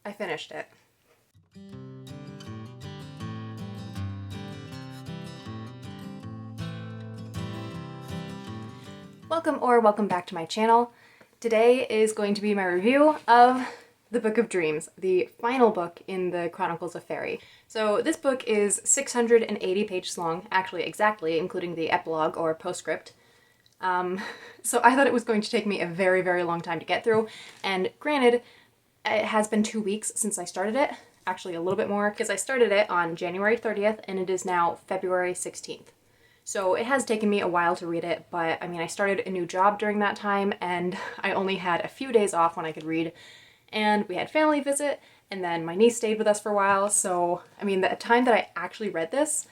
I finished it. Welcome back to my channel. Today is going to be my review of the Book of Dreams, the final book in the Chronicles of Faerie. So this book is 680 pages long, actually exactly, including the epilogue or postscript. So I thought it was going to take me a very, very long time to get through, and granted, it has been 2 weeks since I started it, actually a little bit more, because I started it on January 30th and it is now February 16th. So it has taken me a while to read it, but I mean, I started a new job during that time and I only had a few days off when I could read, and we had family visit, and then my niece stayed with us for a while, so I mean, the time that I actually read this,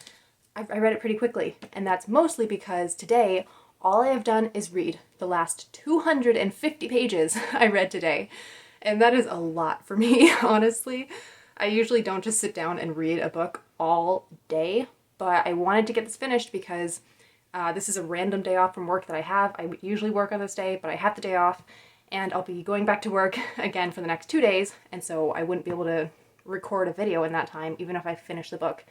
I read it pretty quickly, and that's mostly because today all I have done is read the last 250 pages I read today, and that is a lot for me, honestly. I usually don't just sit down and read a book all day, but I wanted to get this finished because this is a random day off from work that I have. I usually work on this day, but I have the day off, and I'll be going back to work again for the next 2 days, and so I wouldn't be able to record a video in that time, even if I finish the book.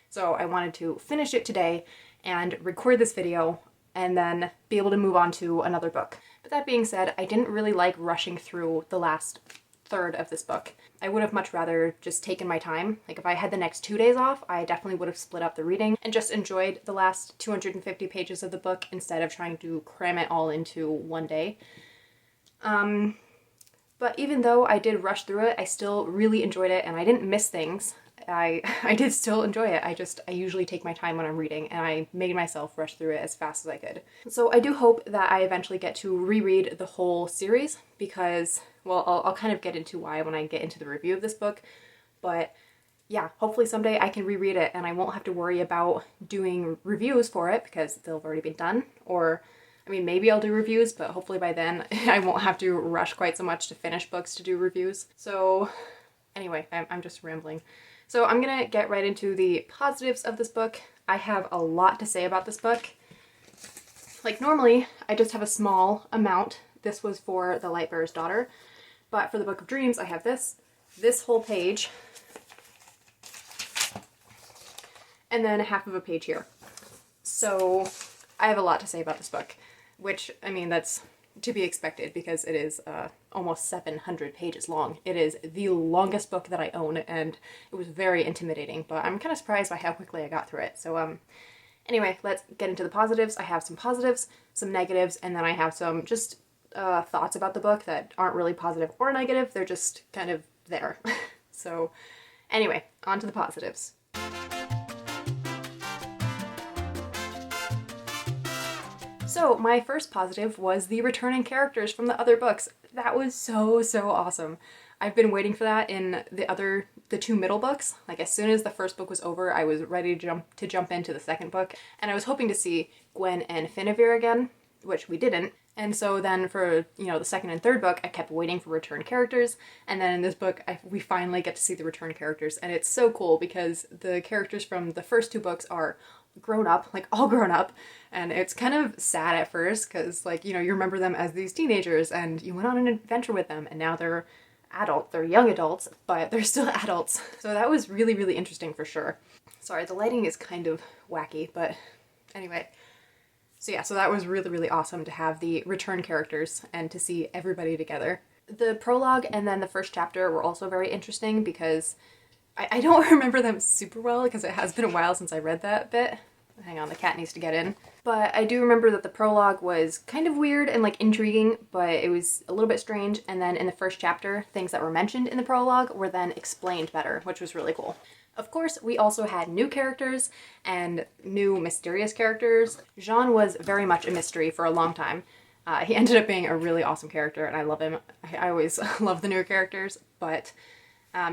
So I wanted to finish it today and record this video and then be able to move on to another book. But that being said, I didn't really like rushing through the last third of this book. I would have much rather just taken my time. Like if I had the next 2 days off, I definitely would have split up the reading and just enjoyed the last 250 pages of the book instead of trying to cram it all into one day. But even though I did rush through it, I still really enjoyed it and I didn't miss things. I did still enjoy it. I usually take my time when I'm reading, and I made myself rush through it as fast as I could. So I do hope that I eventually get to reread the whole series because, well, I'll kind of get into why when I get into the review of this book, but yeah, hopefully someday I can reread it and I won't have to worry about doing reviews for it because they'll have already been done, or I mean, maybe I'll do reviews, but hopefully by then I won't have to rush quite so much to finish books to do reviews. So anyway, I'm just rambling. So I'm gonna get right into the positives of this book. I have a lot to say about this book. Like normally, I just have a small amount. This was for The Lightbearer's Daughter, but for the Book of Dreams, I have this whole page, and then half of a page here. So I have a lot to say about this book, which, I mean, that's to be expected because it is almost 700 pages long. It is the longest book that I own, and it was very intimidating, but I'm kind of surprised by how quickly I got through it. So anyway, let's get into the positives. I have some positives, some negatives, and then I have some just thoughts about the book that aren't really positive or negative. They're just kind of there. So anyway, on to the positives. So my first positive was the returning characters from the other books. That was so awesome. I've been waiting for that in the two middle books. Like as soon as the first book was over, I was ready to jump into the second book, and I was hoping to see Gwen and Finnever again, which we didn't. And so then for, you know, the second and third book, I kept waiting for return characters, and then in this book, we finally get to see the return characters, and it's so cool because the characters from the first two books are grown up, like all grown up, and it's kind of sad at first because, like, you know, you remember them as these teenagers and you went on an adventure with them, and now they're adult, they're young adults, but they're still adults. So that was really interesting for sure. Sorry, the lighting is kind of wacky, but anyway. So yeah, so that was really awesome to have the return characters and to see everybody together. The prologue and then the first chapter were also very interesting because I don't remember them super well because it has been a while since I read that bit. Hang on, the cat needs to get in. But I do remember that the prologue was kind of weird and like intriguing, but it was a little bit strange. And then in the first chapter, things that were mentioned in the prologue were then explained better, which was really cool. Of course, we also had new characters and new mysterious characters. Jean was very much a mystery for a long time. He ended up being a really awesome character and I love him. I always love the newer characters, but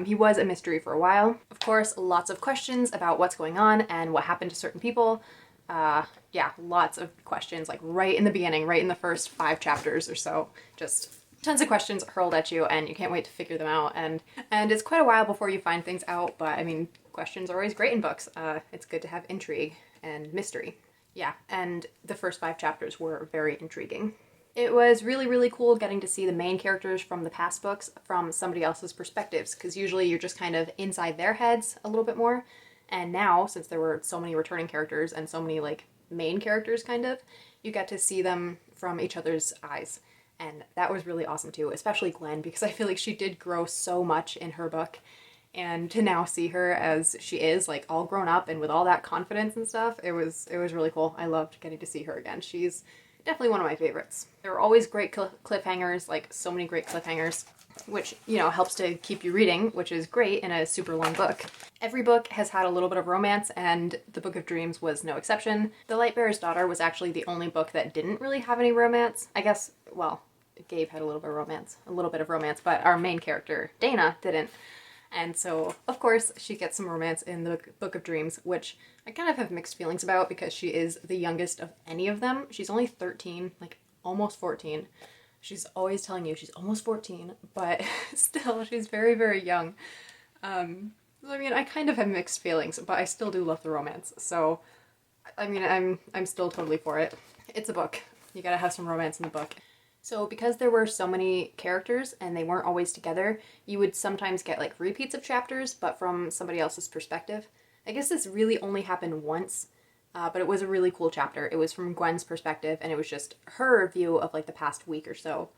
he was a mystery for a while. Of course, lots of questions about what's going on and what happened to certain people. Yeah, lots of questions, like right in the beginning, right in the first 5 chapters or so. Just tons of questions hurled at you and you can't wait to figure them out. And it's quite a while before you find things out, but I mean, questions are always great in books. It's good to have intrigue and mystery. Yeah, and the first 5 chapters were very intriguing. It was really, really cool getting to see the main characters from the past books from somebody else's perspectives, because usually you're just kind of inside their heads a little bit more. And now, since there were so many returning characters and so many like main characters kind of, you get to see them from each other's eyes. And that was really awesome too, especially Gwen, because I feel like she did grow so much in her book. And to now see her as she is, like all grown up and with all that confidence and stuff, it was really cool. I loved getting to see her again. She's definitely one of my favorites. There were always great cliffhangers, like so many great cliffhangers, which, you know, helps to keep you reading, which is great in a super long book. Every book has had a little bit of romance, and The Book of Dreams was no exception. The Lightbearer's Daughter was actually the only book that didn't really have any romance. I guess, well, Gabe had a little bit of romance, but our main character, Dana, didn't. And so, of course, she gets some romance in the Book of Dreams, which I kind of have mixed feelings about because she is the youngest of any of them. She's only 13, like almost 14. She's always telling you she's almost 14, but still, she's very, very young. I mean, I kind of have mixed feelings, but I still do love the romance. So, I mean, I'm still totally for it. It's a book. You gotta have some romance in the book. So because there were so many characters and they weren't always together, you would sometimes get like repeats of chapters, but from somebody else's perspective. I guess this really only happened once, but it was a really cool chapter. It was from Gwen's perspective, and it was just her view of like the past week or so.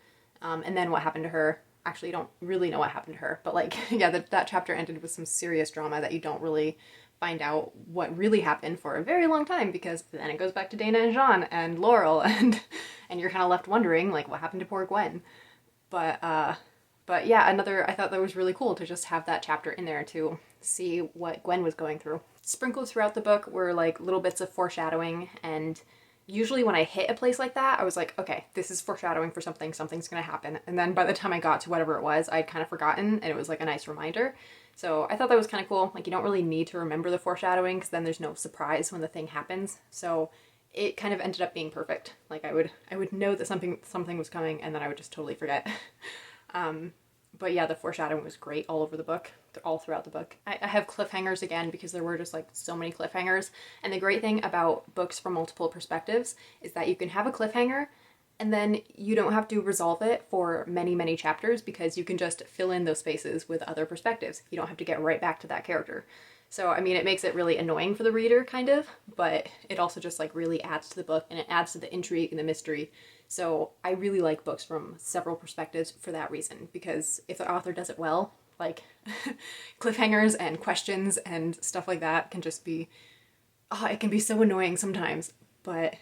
And then what happened to her. Actually, you don't really know what happened to her, but like, yeah, that chapter ended with some serious drama that you don't really find out what really happened for a very long time, because then it goes back to Dana and Jean and Laurel, and you're kind of left wondering like what happened to poor Gwen. But yeah, I thought that was really cool to just have that chapter in there to see what Gwen was going through. Sprinkled throughout the book were like little bits of foreshadowing, and usually when I hit a place like that, I was like, okay, this is foreshadowing for something, something's gonna happen. And then by the time I got to whatever it was, I'd kind of forgotten, and it was like a nice reminder. So I thought that was kind of cool. Like, you don't really need to remember the foreshadowing, because then there's no surprise when the thing happens. So it kind of ended up being perfect. Like, I would know that something was coming, and then I would just totally forget. But yeah, the foreshadowing was great all over the book, all throughout the book. I have cliffhangers again because there were just like so many cliffhangers. And the great thing about books from multiple perspectives is that you can have a cliffhanger and then you don't have to resolve it for many, many chapters, because you can just fill in those spaces with other perspectives. You don't have to get right back to that character. So, I mean, it makes it really annoying for the reader, kind of, but it also just like really adds to the book, and it adds to the intrigue and the mystery. So I really like books from several perspectives for that reason, because if the author does it well, like cliffhangers and questions and stuff like that can just be, it can be so annoying sometimes, but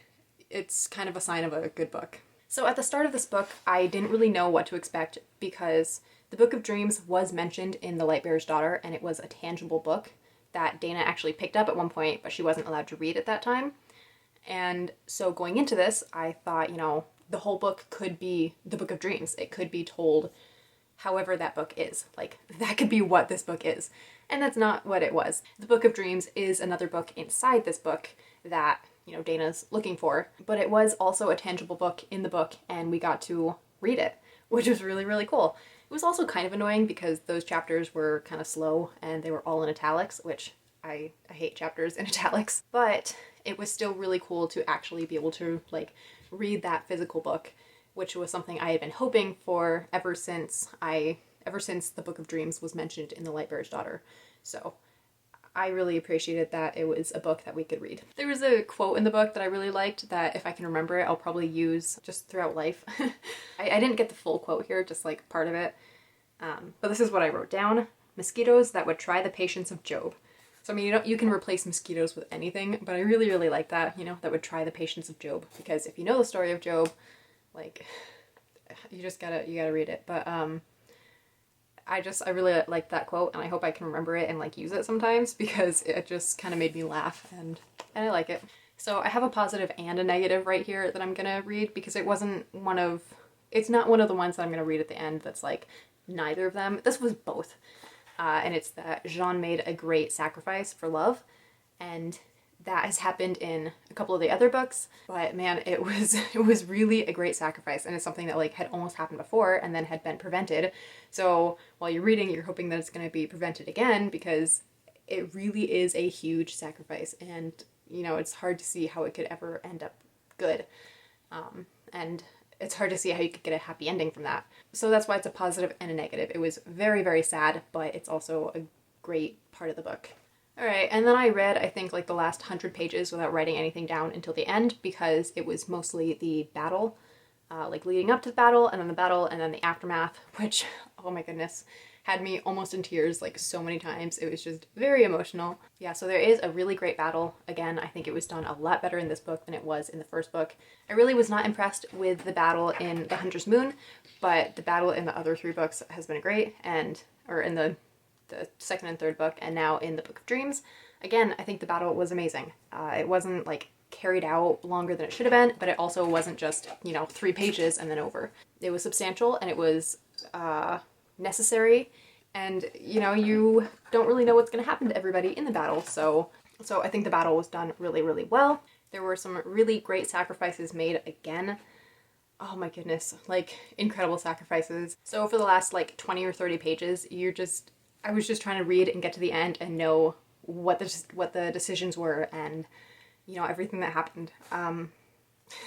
it's kind of a sign of a good book. So at the start of this book, I didn't really know what to expect, because the Book of Dreams was mentioned in The Lightbearer's Daughter, and it was a tangible book that Dana actually picked up at one point, but she wasn't allowed to read at that time. And so going into this, I thought, you know, the whole book could be the Book of Dreams. It could be told however that book is. Like, that could be what this book is. And that's not what it was. The Book of Dreams is another book inside this book that, you know, Dana's looking for. But it was also a tangible book in the book, and we got to read it, which was really, really cool. It was also kind of annoying because those chapters were kind of slow and they were all in italics, which I hate chapters in italics. But it was still really cool to actually be able to like read that physical book, which was something I had been hoping for ever since the Book of Dreams was mentioned in The Lightbearer's Daughter. So I really appreciated that it was a book that we could read. There was a quote in the book that I really liked that, if I can remember it, I'll probably use just throughout life. I didn't get the full quote here, just like part of it. But this is what I wrote down. Mosquitoes that would try the patience of Job. So I mean, you can replace mosquitoes with anything, but I really, really like that, you know, that would try the patience of Job. Because if you know the story of Job, like, you gotta read it. But I really like that quote, and I hope I can remember it and like use it sometimes, because it just kind of made me laugh, and I like it. So I have a positive and a negative right here that I'm gonna read, because it's not one of the ones that I'm gonna read at the end that's like neither of them. This was both. And it's that Jean made a great sacrifice for love, and that has happened in a couple of the other books, but man, it was really a great sacrifice, and it's something that like had almost happened before and then had been prevented. So while you're reading, you're hoping that it's going to be prevented again, because it really is a huge sacrifice, and you know, it's hard to see how it could ever end up good. And it's hard to see how you could get a happy ending from that. So that's why it's a positive and a negative. It was very, very sad, but it's also a great part of the book. All right, and then I read, I think, like the last 100 pages without writing anything down until the end because it was mostly the battle, like leading up to the battle, and then the aftermath, which, oh my goodness, had me almost in tears like so many times. It was just very emotional. Yeah, so there is a really great battle. Again, I think it was done a lot better in this book than it was in the first book. I really was not impressed with the battle in The Hunter's Moon, but the battle in the other 3 books has been great, or in the second and third book, and now in the Book of Dreams. Again, I think the battle was amazing. It wasn't like carried out longer than it should have been, but it also wasn't just, 3 pages and then over. It was substantial, and it was necessary, and you don't really know what's going to happen to everybody in the battle, so I think the battle was done really, really well. There were some really great sacrifices made again. Oh my goodness, like incredible sacrifices. So for the last like 20 or 30 pages, I was just trying to read and get to the end and know what the decisions were and everything that happened.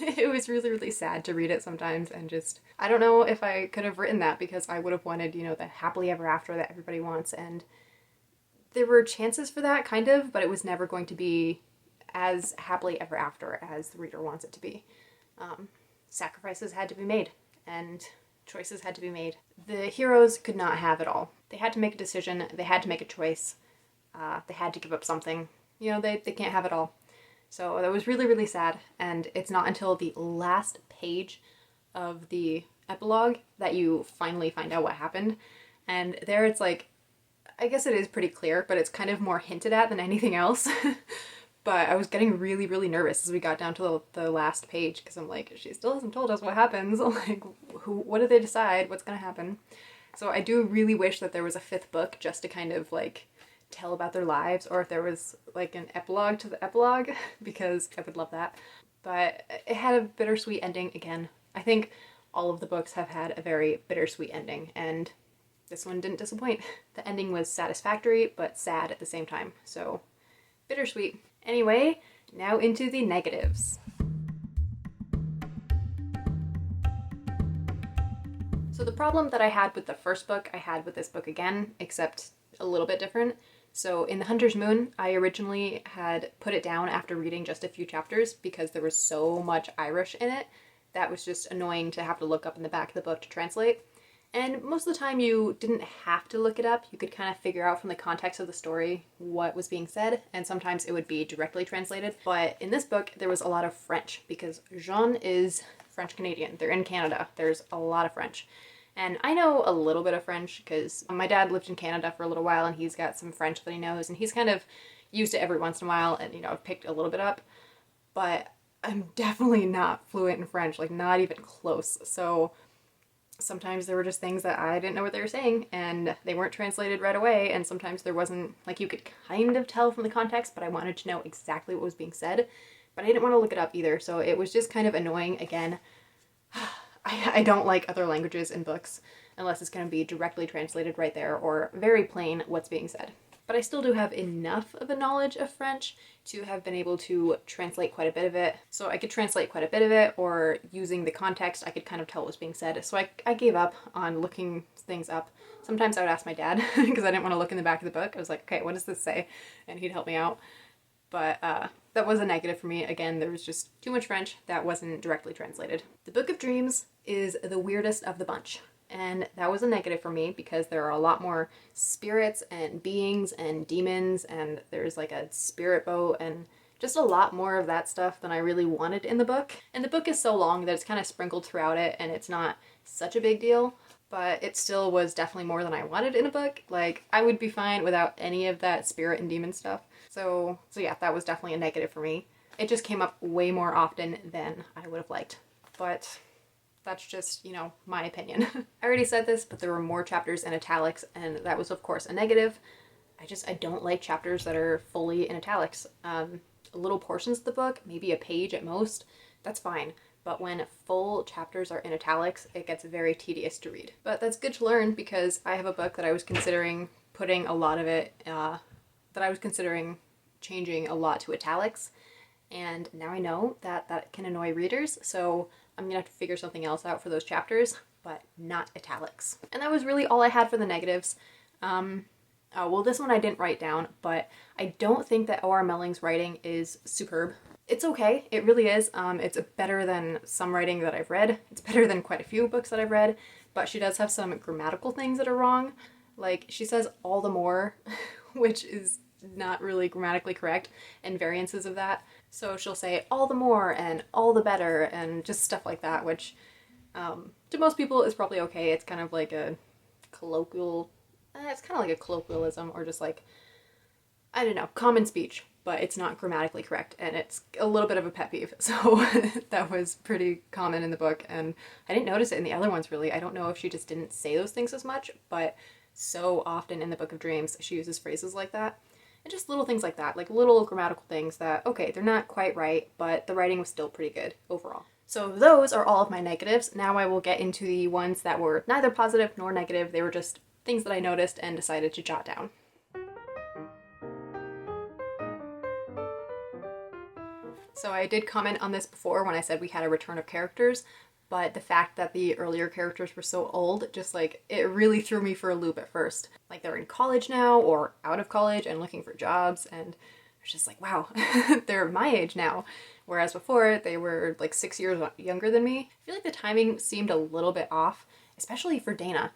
It was really, really sad to read it sometimes, and just, I don't know if I could have written that, because I would have wanted, the happily ever after that everybody wants, and there were chances for that, kind of, but it was never going to be as happily ever after as the reader wants it to be. Sacrifices had to be made, and choices had to be made. The heroes could not have it all. They had to make a decision, they had to make a choice, they had to give up something. They can't have it all. So that was really, really sad, and it's not until the last page of the epilogue that you finally find out what happened. And there it's like, I guess it is pretty clear, but it's kind of more hinted at than anything else. But I was getting really, really nervous as we got down to the last page, because I'm like, she still hasn't told us what happens. Like, what did they decide? What's going to happen? So I do really wish that there was a 5th book just to kind of like tell about their lives, or if there was like an epilogue to the epilogue, because I would love that. But it had a bittersweet ending again. I think all of the books have had a very bittersweet ending, and this one didn't disappoint. The ending was satisfactory, but sad at the same time. So bittersweet. Anyway, now into the negatives. So the problem that I had with the first book, I had with this book again, except a little bit different. So in The Hunter's Moon, I originally had put it down after reading just a few chapters because there was so much Irish in it that was just annoying to have to look up in the back of the book to translate. And most of the time you didn't have to look it up. You could kind of figure out from the context of the story what was being said, and sometimes it would be directly translated. But in this book, there was a lot of French because Jean is French-Canadian. They're in Canada. There's a lot of French. And I know a little bit of French because my dad lived in Canada for a little while, and he's got some French that he knows, and he's kind of used it every once in a while, and I've picked a little bit up. But I'm definitely not fluent in French, like not even close. So sometimes there were just things that I didn't know what they were saying, and they weren't translated right away, and sometimes there wasn't, like you could kind of tell from the context, but I wanted to know exactly what was being said, but I didn't want to look it up either, so it was just kind of annoying. Again, I don't like other languages in books unless it's going to be directly translated right there or very plain what's being said. But I still do have enough of a knowledge of French to have been able to translate quite a bit of it. So I could translate quite a bit of it, or using the context, I could kind of tell what was being said. So I gave up on looking things up. Sometimes I would ask my dad because I didn't want to look in the back of the book. I was like, okay, what does this say? And he'd help me out. But that was a negative for me. Again, there was just too much French that wasn't directly translated. The Book of Dreams is the weirdest of the bunch. And that was a negative for me because there are a lot more spirits and beings and demons, and there's like a spirit boat and just a lot more of that stuff than I really wanted in the book. And the book is so long that it's kind of sprinkled throughout it, and it's not such a big deal, but it still was definitely more than I wanted in a book. Like, I would be fine without any of that spirit and demon stuff. So yeah, that was definitely a negative for me. It just came up way more often than I would have liked. But that's just, my opinion. I already said this, but there were more chapters in italics, and that was, of course, a negative. I don't like chapters that are fully in italics. Little portions of the book, maybe a page at most, that's fine. But when full chapters are in italics, it gets very tedious to read. But that's good to learn because I have a book that I was considering putting a lot of it, that I was considering changing a lot to italics. And now I know that that can annoy readers, so I'm gonna have to figure something else out for those chapters, but not italics. And that was really all I had for the negatives. Well, this one I didn't write down, but I don't think that O.R. Melling's writing is superb. It's okay, it really is. It's better than some writing that I've read. It's better than quite a few books that I've read, but she does have some grammatical things that are wrong. Like, she says all the more, which is not really grammatically correct, and variances of that. So she'll say all the more and all the better and just stuff like that, which to most people is probably okay. It's kind of like a colloquial, it's kind of like a colloquialism, or just like, I don't know, common speech, but it's not grammatically correct, and it's a little bit of a pet peeve. So that was pretty common in the book, and I didn't notice it in the other ones really. I don't know if she just didn't say those things as much, but so often in the Book of Dreams she uses phrases like that. And just little things like that, like little grammatical things that, okay, they're not quite right, but the writing was still pretty good overall. So those are all of my negatives. Now I will get into the ones that were neither positive nor negative. They were just things that I noticed and decided to jot down. So I did comment on this before when I said we had a return of characters, but the fact that the earlier characters were so old, just like, it really threw me for a loop at first. Like, they're in college now or out of college and looking for jobs, and I was just like, wow, they're my age now. Whereas before, they were like 6 years younger than me. I feel like the timing seemed a little bit off, especially for Dana.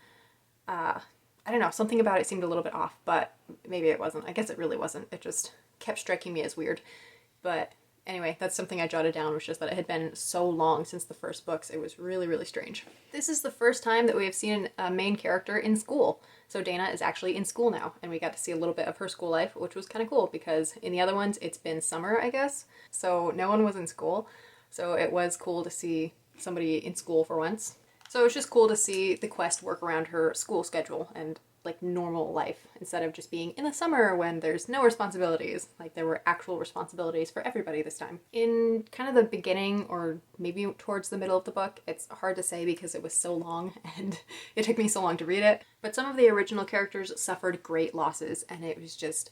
I don't know, something about it seemed a little bit off, but maybe it wasn't. I guess it really wasn't. It just kept striking me as weird. But anyway, that's something I jotted down, was just that it had been so long since the first books. It was really, really strange. This is the first time that we have seen a main character in school. So Dana is actually in school now, and we got to see a little bit of her school life, which was kind of cool because in the other ones, it's been summer, I guess. So no one was in school. So it was cool to see somebody in school for once. So it was just cool to see the quest work around her school schedule and like normal life, instead of just being in the summer when there's no responsibilities. Like, there were actual responsibilities for everybody this time. In kind of the beginning, or maybe towards the middle of the book, it's hard to say because it was so long and it took me so long to read it, but some of the original characters suffered great losses, and it was just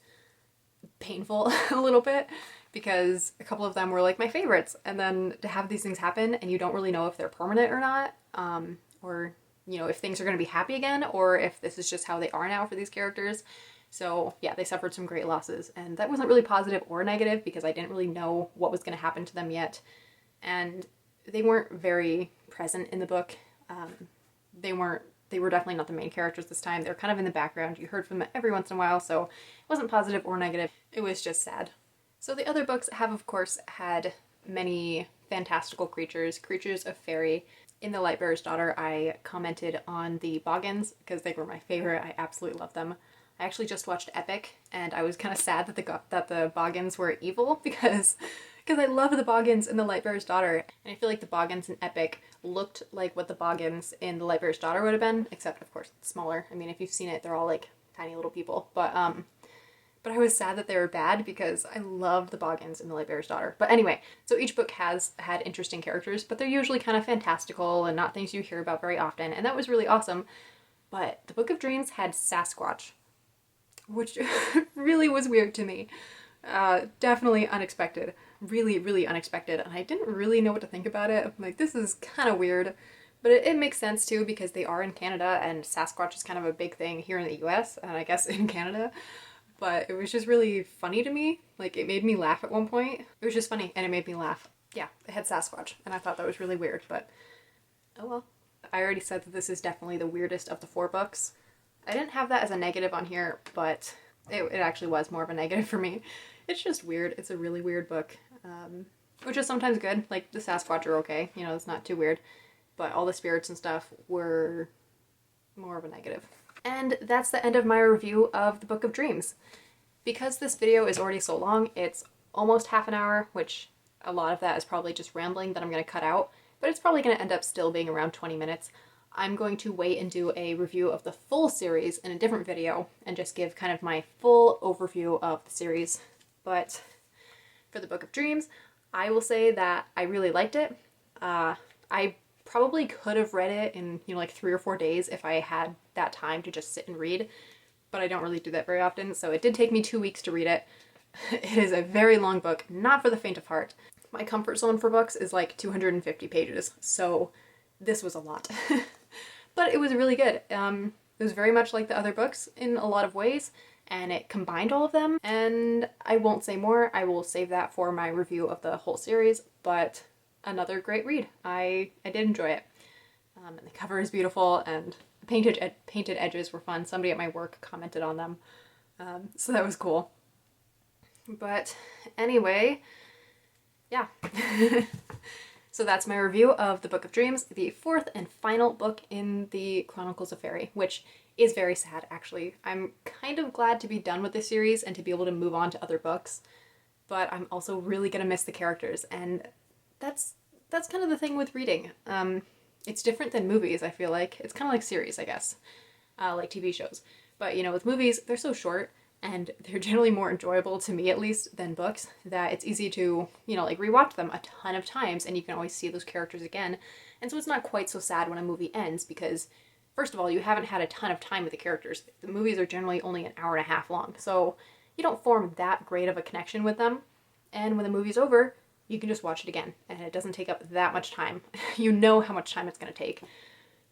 painful a little bit, because a couple of them were like my favorites, and then to have these things happen and you don't really know if they're permanent or not, or you know, if things are going to be happy again, or if this is just how they are now for these characters. So yeah, they suffered some great losses, and that wasn't really positive or negative because I didn't really know what was going to happen to them yet, and they weren't very present in the book. They were definitely not the main characters this time. They were kind of in the background. You heard from them every once in a while, so it wasn't positive or negative. It was just sad. So the other books have, of course, had many fantastical creatures of Faerie. In The Lightbearer's Daughter, I commented on the Boggins because they were my favorite. I absolutely love them. I actually just watched Epic, and I was kind of sad that the Boggins were evil because I love the Boggins in The Lightbearer's Daughter, and I feel like the Boggins in Epic looked like what the Boggins in The Lightbearer's Daughter would have been, except of course smaller. I mean, if you've seen it, they're all like tiny little people, but I was sad that they were bad because I loved the Boggins in The Lightbearer's Daughter. But anyway, so each book has had interesting characters, but they're usually kind of fantastical and not things you hear about very often, and that was really awesome. But the Book of Dreams had Sasquatch, which really was weird to me. Definitely unexpected. Really, really unexpected, and I didn't really know what to think about it. I'm like, this is kind of weird. But it makes sense too, because they are in Canada, and Sasquatch is kind of a big thing here in the US, and I guess in Canada. But it was just really funny to me. Like, it made me laugh at one point. It was just funny, and it made me laugh. Yeah, it had Sasquatch, and I thought that was really weird, but oh well. I already said that this is definitely the weirdest of the 4 books. I didn't have that as a negative on here, but it actually was more of a negative for me. It's just weird. It's a really weird book, which is sometimes good. Like, the Sasquatch are okay, you know, it's not too weird, but all the spirits and stuff were more of a negative. And that's the end of my review of the Book of Dreams. Because this video is already so long, it's almost half an hour, which a lot of that is probably just rambling that I'm going to cut out, but it's probably going to end up still being around 20 minutes. I'm going to wait and do a review of the full series in a different video and just give kind of my full overview of the series. But for the Book of Dreams, I will say that I really liked it. I probably could have read it in, you know, like 3 or 4 days if I had that time to just sit and read, but I don't really do that very often, so it did take me 2 weeks to read it. It is a very long book, not for the faint of heart. My comfort zone for books is like 250 pages, so this was a lot. But it was really good. It was very much like the other books in a lot of ways, and it combined all of them, and I won't say more. I will save that for my review of the whole series, but another great read. I did enjoy it. And the cover is beautiful, and the painted edges were fun. Somebody at my work commented on them, so that was cool. But anyway, yeah. So that's my review of the Book of Dreams, the fourth and final book in the Chronicles of Faerie, which is very sad, actually. I'm kind of glad to be done with this series and to be able to move on to other books, but I'm also really gonna miss the characters, and that's kind of the thing with reading. It's different than movies, I feel like. It's kind of like series, I guess, like TV shows. But, you know, with movies, they're so short, and they're generally more enjoyable, to me at least, than books, that it's easy to, you know, like rewatch them a ton of times, and you can always see those characters again. And so it's not quite so sad when a movie ends, because first of all, you haven't had a ton of time with the characters. The movies are generally only an hour and a half long, so you don't form that great of a connection with them. And when the movie's over, you can just watch it again, and it doesn't take up that much time. You know how much time it's going to take.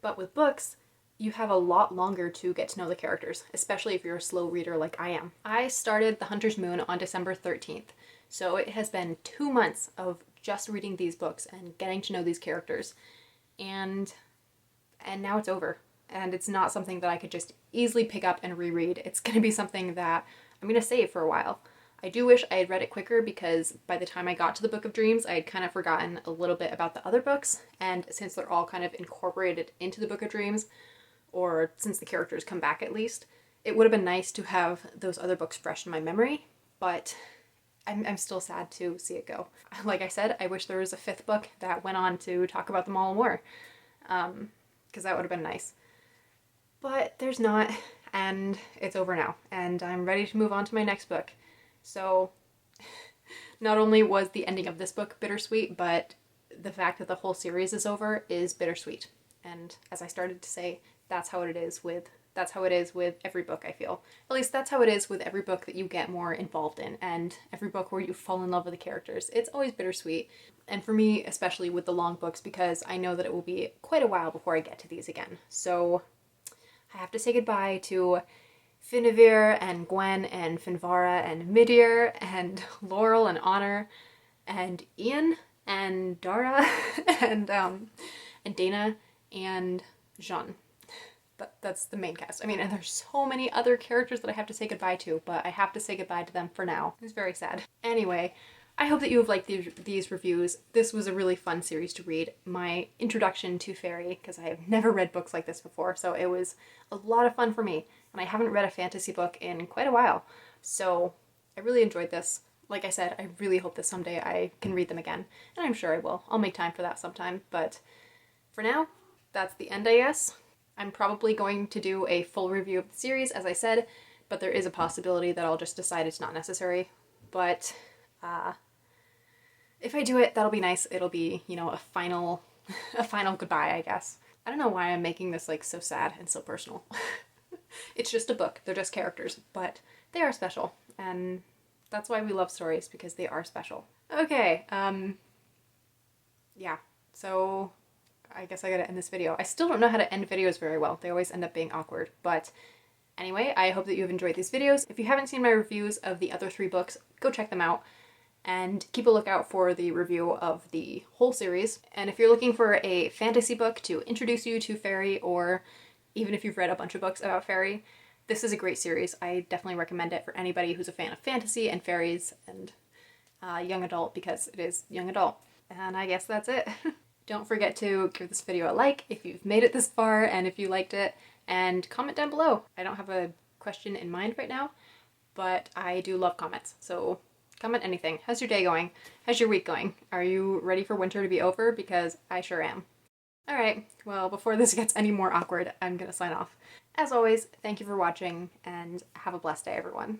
But with books, you have a lot longer to get to know the characters, especially if you're a slow reader like I am. I started The Hunter's Moon on December 13th, so it has been 2 months of just reading these books and getting to know these characters, and now it's over. And it's not something that I could just easily pick up and reread. It's going to be something that I'm going to save for a while. I do wish I had read it quicker, because by the time I got to the Book of Dreams, I had kind of forgotten a little bit about the other books, and since they're all kind of incorporated into the Book of Dreams, or since the characters come back at least, it would have been nice to have those other books fresh in my memory, but I'm still sad to see it go. Like I said, I wish there was a fifth book that went on to talk about them all more, because that would have been nice. But there's not, and it's over now, and I'm ready to move on to my next book. So not only was the ending of this book bittersweet, but the fact that the whole series is over is bittersweet. And as I started to say, that's how it is with every book, I feel. At least that's how it is with every book that you get more involved in, and every book where you fall in love with the characters. It's always bittersweet. And for me, especially with the long books, because I know that it will be quite a while before I get to these again. So I have to say goodbye to Finevere and Gwen and Finvara and Midir and Laurel and Honor and Ian and Dara and Dana and Jean. That's the main cast. I mean, and there's so many other characters that I have to say goodbye to, but I have to say goodbye to them for now. It's very sad. Anyway, I hope that you have liked these reviews. This was a really fun series to read. My introduction to Faerie, because I have never read books like this before, so it was a lot of fun for me. And I haven't read a fantasy book in quite a while, so I really enjoyed this. Like I said, I really hope that someday I can read them again, and I'm sure I will. I'll make time for that sometime, but for now, that's the end, I guess. I'm probably going to do a full review of the series, as I said, but there is a possibility that I'll just decide it's not necessary. But if I do it, that'll be nice. It'll be, you know, a final goodbye, I guess. I don't know why I'm making this like so sad and so personal. It's just a book. They're just characters, but they are special, and that's why we love stories, because they are special. Okay, yeah, so I guess I gotta end this video. I still don't know how to end videos very well. They always end up being awkward, but anyway, I hope that you have enjoyed these videos. If you haven't seen my reviews of the other 3 books, go check them out, and keep a lookout for the review of the whole series. And if you're looking for a fantasy book to introduce you to Faerie, or even if you've read a bunch of books about Faerie, this is a great series. I definitely recommend it for anybody who's a fan of fantasy and fairies and young adult, because it is young adult. And I guess that's it. Don't forget to give this video a like if you've made it this far and if you liked it, and comment down below. I don't have a question in mind right now, but I do love comments, so comment anything. How's your day going? How's your week going? Are you ready for winter to be over? Because I sure am. Alright, well, before this gets any more awkward, I'm gonna sign off. As always, thank you for watching, and have a blessed day, everyone.